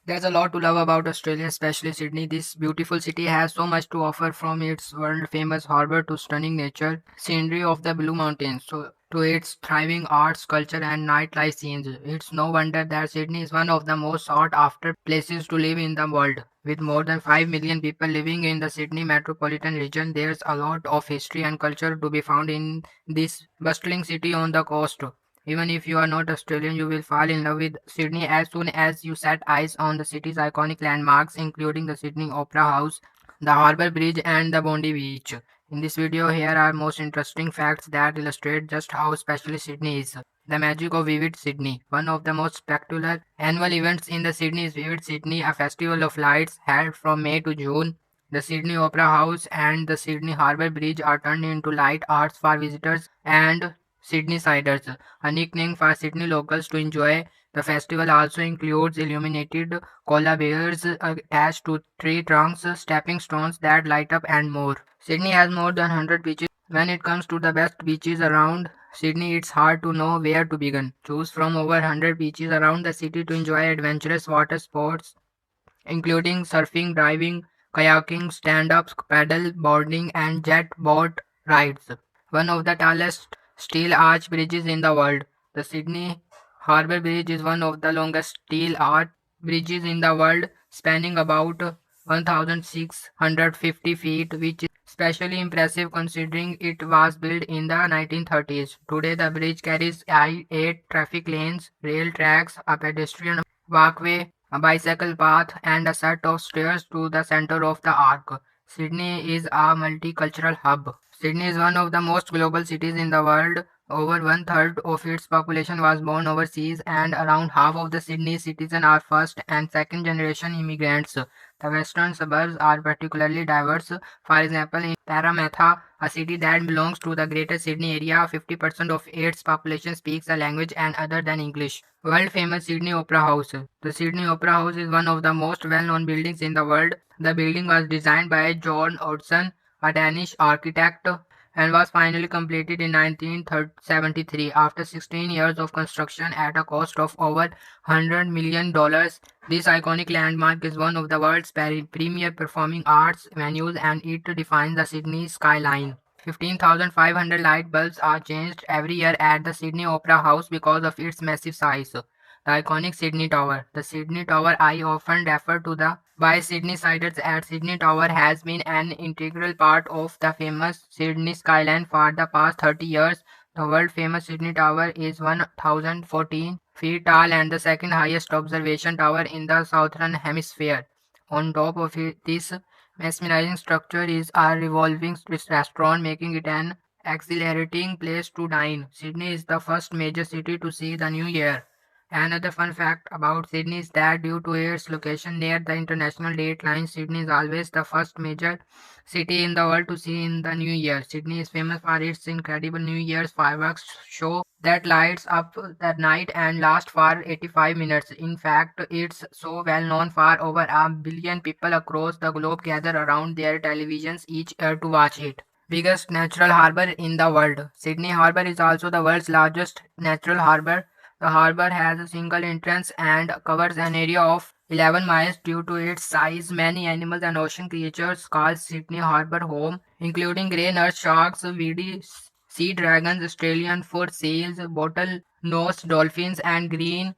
There's a lot to love about Australia, especially Sydney. This beautiful city has so much to offer, from its world-famous harbour to stunning nature scenery of the Blue Mountains, to its thriving arts, culture, and nightlife scenes. It's no wonder that Sydney is one of the most sought-after places to live in the world. With more than 5 million people living in the Sydney metropolitan region, there's a lot of history and culture to be found in this bustling city on the coast. Even if you are not Australian, you will fall in love with Sydney as soon as you set eyes on the city's iconic landmarks, including the Sydney Opera House, the Harbour Bridge, and the Bondi Beach. In this video, here are most interesting facts that illustrate just how special Sydney is. The magic of Vivid Sydney. One of the most spectacular annual events in the Sydney is Vivid Sydney, a festival of lights held from May to June. The Sydney Opera House and the Sydney Harbour Bridge are turned into light arts for visitors and Sydney Siders, a nickname for Sydney locals to enjoy. The festival also includes illuminated koala bears attached to tree trunks, stepping stones that light up, and more. Sydney has more than 100 beaches. When it comes to the best beaches around Sydney, it's hard to know where to begin. Choose from over 100 beaches around the city to enjoy adventurous water sports, including surfing, diving, kayaking, stand-up paddle boarding, and jet boat rides. One of the tallest steel arch bridges in the world, the Sydney Harbour Bridge is one of the longest steel arch bridges in the world, spanning about 1,650 feet, which is especially impressive considering it was built in the 1930s. Today, the bridge carries 8 traffic lanes, rail tracks, a pedestrian walkway, a bicycle path, and a set of stairs to the center of the arc. Sydney is a multicultural hub. Sydney is one of the most global cities in the world. Over one third of its population was born overseas, and around half of the Sydney citizens are first and second generation immigrants. The western suburbs are particularly diverse. For example, in Parramatta, a city that belongs to the Greater Sydney area, 50% of its population speaks a language and other than English. World famous Sydney Opera House. The Sydney Opera House is one of the most well known buildings in the world. The building was designed by John Odson, a Danish architect, and was finally completed in 1973 after 16 years of construction at a cost of over $100 million. This iconic landmark is one of the world's premier performing arts venues, and it defines the Sydney skyline. 15,500 light bulbs are changed every year at the Sydney Opera House because of its massive size. The iconic Sydney Tower. The Sydney Tower, I often refer to the by Sydneysiders as Sydney Tower, has been an integral part of the famous Sydney skyline for the past 30 years. The world famous Sydney Tower is 1,014 feet tall and the second highest observation tower in the southern hemisphere. On top of this mesmerizing structure is a revolving restaurant, making it an exhilarating place to dine. Sydney is the first major city to see the new year. Another fun fact about Sydney is that due to its location near the international date line, Sydney is always the first major city in the world to see in the new year. Sydney is famous for its incredible New Year's fireworks show that lights up the night and lasts for 85 minutes. In fact, it's so well known for over a billion people across the globe gather around their televisions each year to watch it. Biggest natural harbor in the world. Sydney Harbor is also the world's largest natural harbor. The harbor has a single entrance and covers an area of 11 miles. Due to its size, many animals and ocean creatures call Sydney Harbor home, including grey nurse sharks, weedy sea dragons, Australian foot seals, bottle-nosed dolphins, and green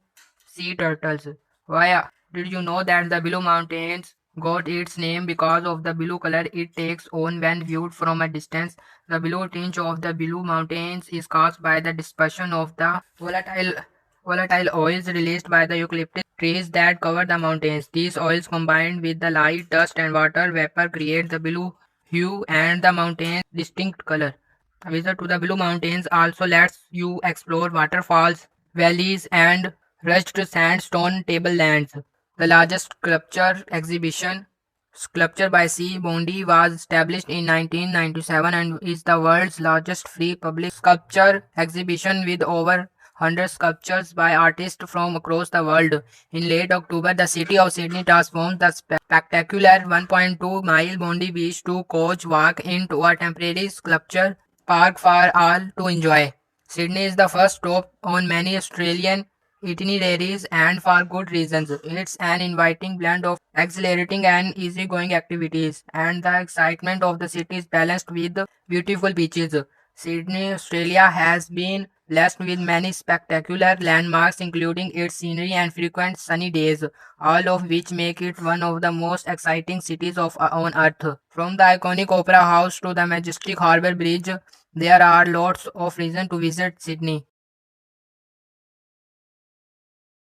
sea turtles. Why did you know that the Blue Mountains got its name because of the blue color it takes on when viewed from a distance? The blue tinge of the Blue Mountains is caused by the dispersion of the volatile oils released by the eucalyptus trees that cover the mountains. These oils combined with the light, dust, and water vapor create the blue hue and the mountain's distinct color. A visit to the Blue Mountains also lets you explore waterfalls, valleys, and rushed sandstone tablelands. The largest sculpture exhibition, Sculpture by C. Bondi, was established in 1997 and is the world's largest free public sculpture exhibition with over 100 sculptures by artists from across the world. In late October, the city of Sydney transformed the spectacular 1.2-mile Bondi Beach to Coach Walk into a temporary sculpture park for all to enjoy. Sydney is the first stop on many Australian itineraries and for good reasons. It's an inviting blend of exhilarating and easygoing activities, and the excitement of the city is balanced with beautiful beaches. Sydney, Australia has been blessed with many spectacular landmarks, including its scenery and frequent sunny days, all of which make it one of the most exciting cities on earth. From the iconic Opera House to the majestic Harbour Bridge, there are lots of reasons to visit Sydney.